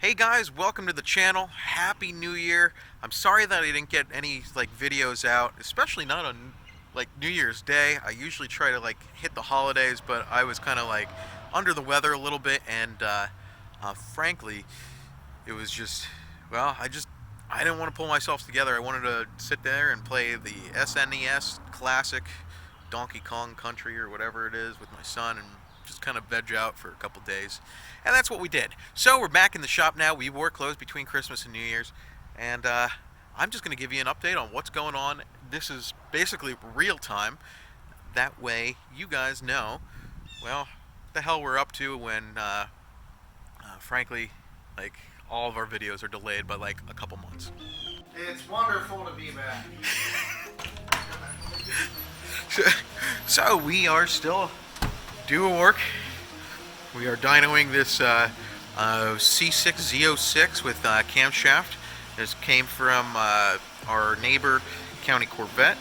Hey guys, welcome to the channel. Happy New Year. I'm sorry that I didn't get any videos out, especially not on New Year's Day. I usually try to hit the holidays, but I was kind of under the weather a little bit, and frankly, it was just I didn't want to pull myself together. I wanted to sit there and play the SNES classic Donkey Kong Country or whatever it is with my son and just kind of veg out for a couple days. And that's what we did. So we're back in the shop now. We were closed between Christmas and New Year's. And I'm just going to give you an update on what's going on. This is basically real time. That way you guys know, well, what the hell we're up to when, frankly, all of our videos are delayed by a couple months. It's wonderful to be back. So we are still doing work. We are dynoing this C6Z06 with camshaft. This came from our neighbor County Corvette.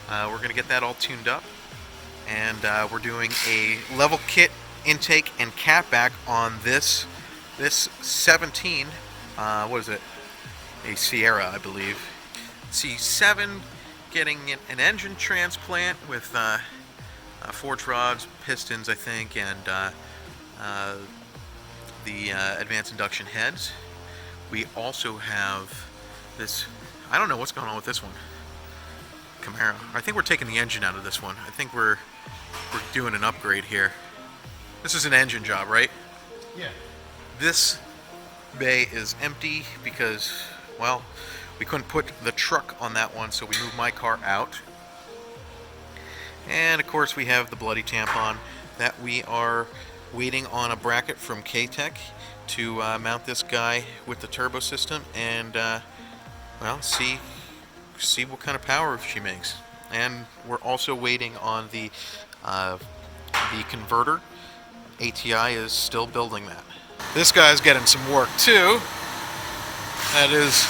We're going to get that all tuned up. And we're doing a level kit intake and catback on this 17, what is it? A Sierra, I believe. C7, getting an engine transplant with forge rods, pistons, I think, and the advanced induction heads. We also have this, I don't know what's going on with this one, Camaro. I think we're taking the engine out of this one. I think we're doing an upgrade here. This is an engine job, right? Yeah. This bay is empty because, well, we couldn't put the truck on that one, so we moved my car out. And of course we have the bloody tampon that we are waiting on a bracket from K-Tech to mount this guy with the turbo system and well, see what kind of power she makes. And we're also waiting on the converter. ATI is still building that. This guy's getting some work too. That is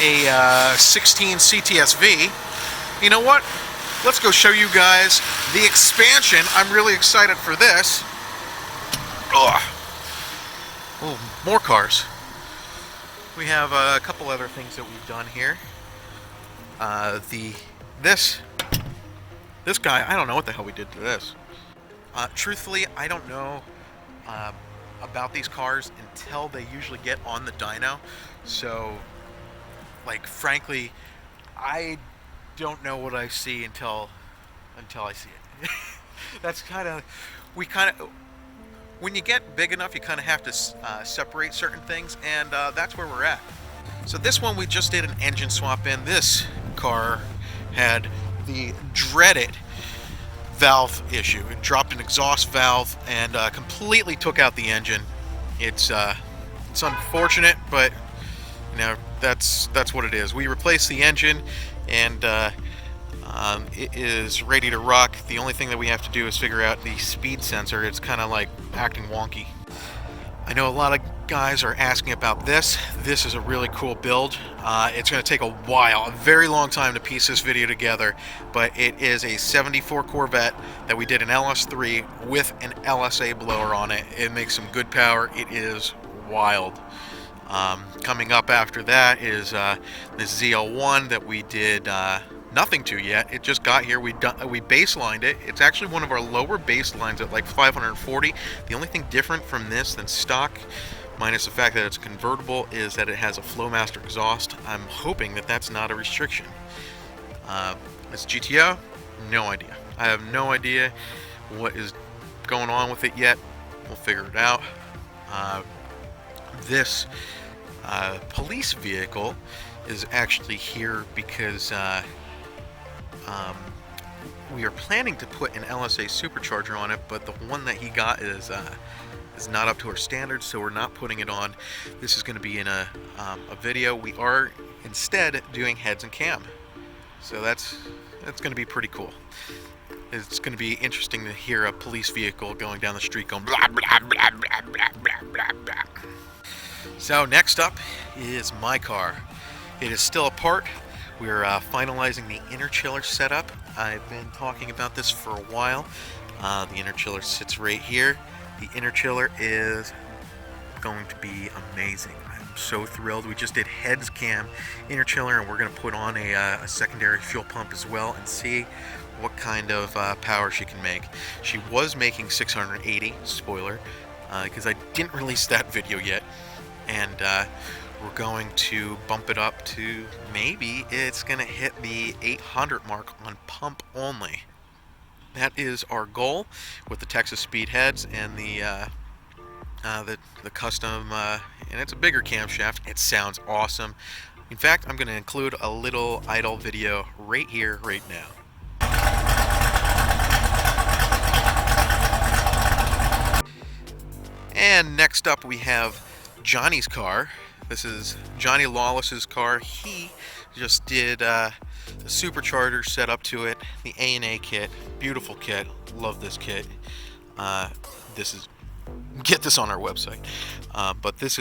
a 16 CTS-V. You know what? Let's go show you guys the expansion. I'm really excited for this. Ugh. Oh, more cars. We have a couple other things that we've done here. This guy, I don't know what the hell we did to this. Truthfully, I don't know about these cars until they usually get on the dyno. So, frankly, I don't know what I see until I see it. That's when you get big enough, you kind of have to separate certain things, and that's where we're at. So this one, we just did an engine swap in. This car had the dreaded valve issue. It dropped an exhaust valve and completely took out the engine. It's unfortunate, but you know, that's what it is. We replaced the engine, and it is ready to rock. The only thing that we have to do is figure out the speed sensor. It's kind of acting wonky. I know a lot of guys are asking about this. This is a really cool build. It's going to take a while, a very long time to piece this video together, but it is a 74 Corvette that we did an LS3 with an LSA blower on it. It makes some good power. It is wild. Coming up after that is this ZL1 that we did nothing to yet. It just got here. We baselined it. It's actually one of our lower baselines at 540. The only thing different from this than stock, minus the fact that it's convertible, is that it has a Flowmaster exhaust. I'm hoping that that's not a restriction. This GTO, no idea. I have no idea what is going on with it yet. We'll figure it out. This police vehicle is actually here because we are planning to put an LSA supercharger on it, but the one that he got is not up to our standards, so we're not putting it on. This is going to be in a video. We are instead doing heads and cam, so that's going to be pretty cool. It's going to be interesting to hear a police vehicle going down the street going blah blah blah blah blah blah blah blah. So next up is my car. It is still apart. We're finalizing the inner chiller setup. I've been talking about this for a while. The inner chiller sits right here. The inner chiller is going to be amazing. I'm so thrilled. We just did heads cam inner chiller, and we're going to put on a secondary fuel pump as well and see what kind of power she can make. She was making 680, spoiler, because I didn't release that video yet, and we're going to bump it up to maybe it's going to hit the 800 mark on pump only. That is our goal with the Texas Speed heads and the custom, and it's a bigger camshaft. It sounds awesome. In fact, I'm going to include a little idle video right here, right now. And next up we have Johnny's car. This is Johnny Lawless's car. He just did the supercharger set up to it, the A&A kit. Beautiful kit. Love this kit. Get this on our website. But this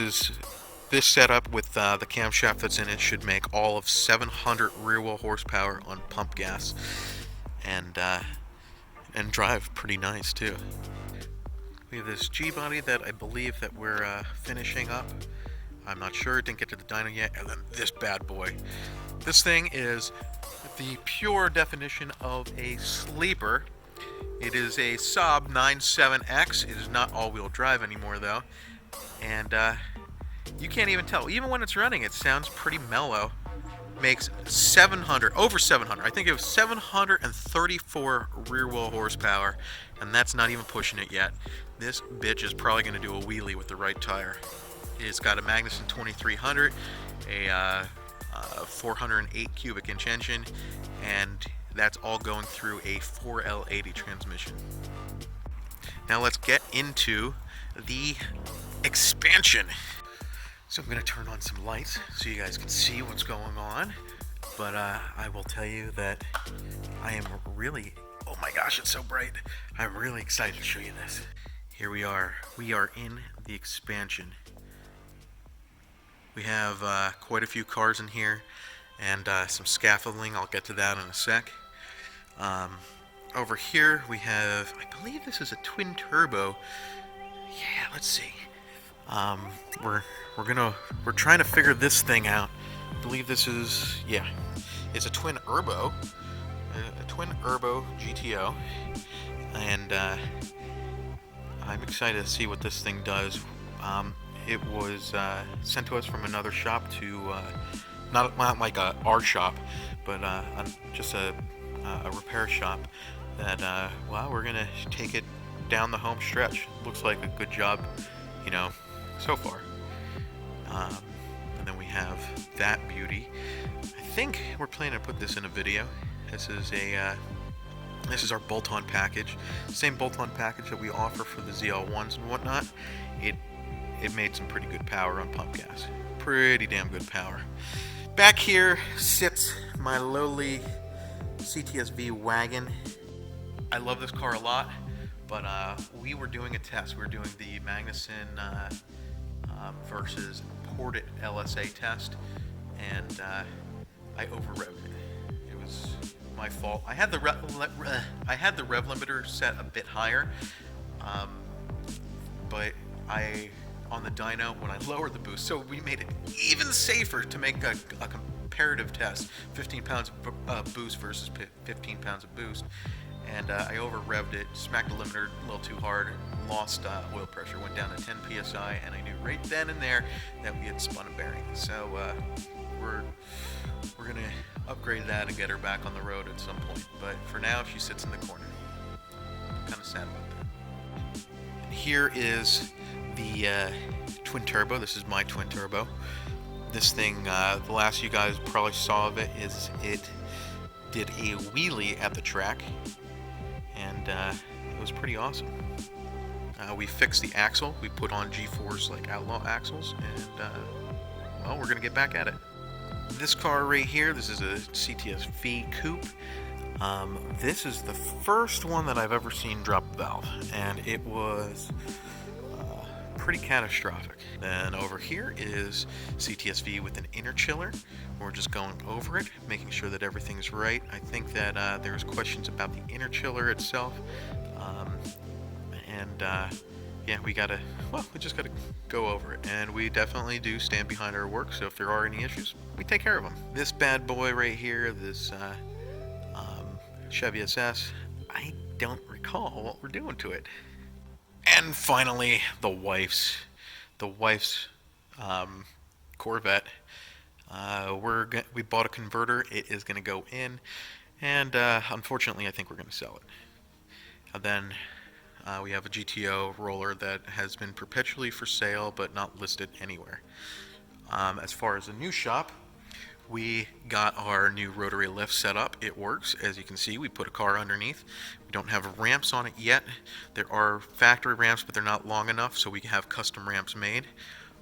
setup with the camshaft that's in it should make all of 700 rear wheel horsepower on pump gas, and drive pretty nice too. We have this G-body that I believe that we're finishing up. I'm not sure, didn't get to the dyno yet. And then this bad boy. This thing is the pure definition of a sleeper. It is a Saab 97X. It is not all-wheel drive anymore though. And you can't even tell. Even when it's running, it sounds pretty mellow. Makes over 700. I think it was 734 rear wheel horsepower, and that's not even pushing it yet. This bitch is probably going to do a wheelie with the right tire. It's got a Magnuson 2300, a 408 cubic inch engine, and that's all going through a 4L80 transmission. Now let's get into the expansion. So I'm going to turn on some lights so you guys can see what's going on. But I will tell you that I am really, oh my gosh, it's so bright. I'm really excited to show you this. Here we are. We are in the expansion. We have quite a few cars in here and some scaffolding. I'll get to that in a sec. Over here we have, I believe this is a twin turbo. Yeah, let's see. We're trying to figure this thing out. I believe this is, yeah, it's a twin turbo GTO, and I'm excited to see what this thing does. It was sent to us from another shop to not like our shop, but just a repair shop. That well, we're gonna take it down the home stretch. Looks like a good job, you know, so far. And then we have that beauty. I think we're planning to put this in a video. This is our bolt-on package. Same bolt-on package that we offer for the ZL1s and whatnot. It made some pretty good power on pump gas. Pretty damn good power. Back here sits my lowly CTS-V wagon. I love this car a lot, but we were doing a test. We were doing the Magnuson versus Ported LSA test, and I over-revved it. It was my fault. I had the rev limiter set a bit higher, but on the dyno, when I lowered the boost, so we made it even safer to make a comparative test, 15 pounds of boost versus 15 pounds of boost, and I over-revved it, smacked the limiter a little too hard, lost oil pressure, went down to 10 psi, and I knew right then and there that we had spun a bearing. So we're gonna upgrade that and get her back on the road at some point. But for now, she sits in the corner. I'm kind of sad about that. And here is the twin turbo. This is my twin turbo. This thing, the last you guys probably saw of it is it did a wheelie at the track, and it was pretty awesome. We fixed the axle. We put on G-Force like Outlaw axles, and well, we're gonna get back at it. This car right here, this is a CTS-V coupe. This is the first one that I've ever seen drop a valve, and it was pretty catastrophic. Then over here is CTS-V with an inner chiller. We're just going over it, making sure that everything's right. I think that there's questions about the inner chiller itself, and yeah, we just gotta go over it, and we definitely do stand behind our work. So if there are any issues, we take care of them. This bad boy right here, this Chevy SS, I don't recall what we're doing to it. And finally, the wife's Corvette. We bought a converter. It is going to go in, and unfortunately, I think we're going to sell it. And then we have a GTO roller that has been perpetually for sale, but not listed anywhere. As far as the new shop, we got our new rotary lift set up. It works. As you can see, we put a car underneath. We don't have ramps on it yet. There are factory ramps, but they're not long enough, so we have custom ramps made.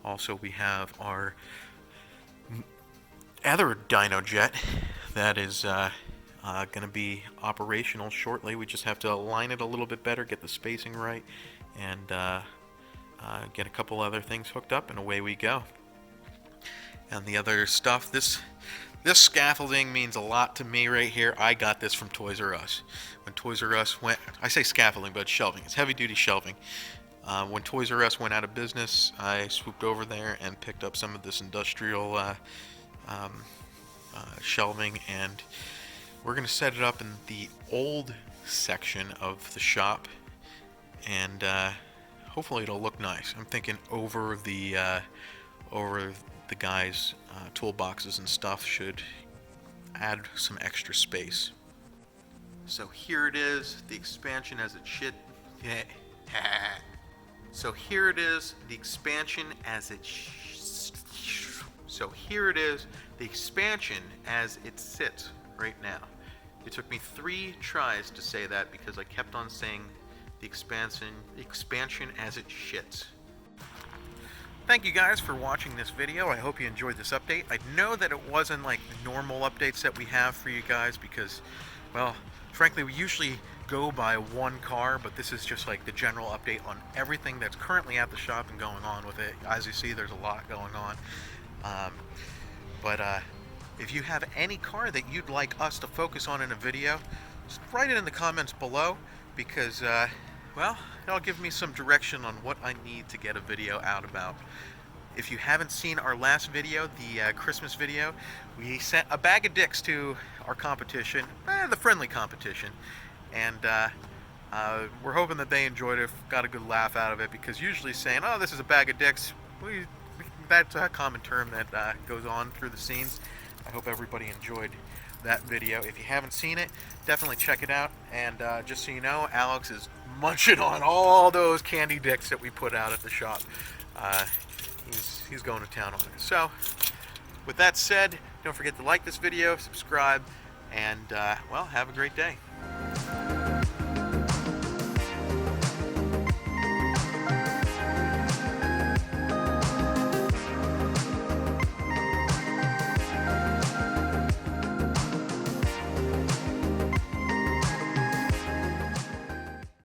Also, we have our other dyno jet that is going to be operational shortly. We just have to align it a little bit better, get the spacing right, and get a couple other things hooked up, and away we go. And the other stuff, this scaffolding means a lot to me right here. I got this from Toys R Us. When Toys R Us went, I say scaffolding, but it's shelving. It's heavy duty shelving. When Toys R Us went out of business, I swooped over there and picked up some of this industrial shelving, and we're going to set it up in the old section of the shop, and hopefully it'll look nice. I'm thinking over the guys' toolboxes and stuff should add some extra space. So here it is, the expansion as it should. So here it is, the expansion as it. So here it is, the expansion as it sits right now. It took me 3 tries to say that because I kept on saying the expansion as it shits. Thank you guys for watching this video. I hope you enjoyed this update. I know that it wasn't like the normal updates that we have for you guys because, well, frankly, we usually go by one car, but this is just like the general update on everything that's currently at the shop and going on with it. As you see, there's a lot going on. If you have any car that you'd like us to focus on in a video, just write it in the comments below because, well, it'll give me some direction on what I need to get a video out about. If you haven't seen our last video, the Christmas video, we sent a bag of dicks to our competition, the friendly competition, and we're hoping that they enjoyed it, got a good laugh out of it, because usually saying, oh, this is a bag of dicks, that's a common term that goes on through the scenes. I hope everybody enjoyed that video. If you haven't seen it, definitely check it out. And just so you know, Alex is munching on all those candy dicks that we put out at the shop. He's going to town on it. So, with that said, don't forget to like this video, subscribe, and, well, have a great day.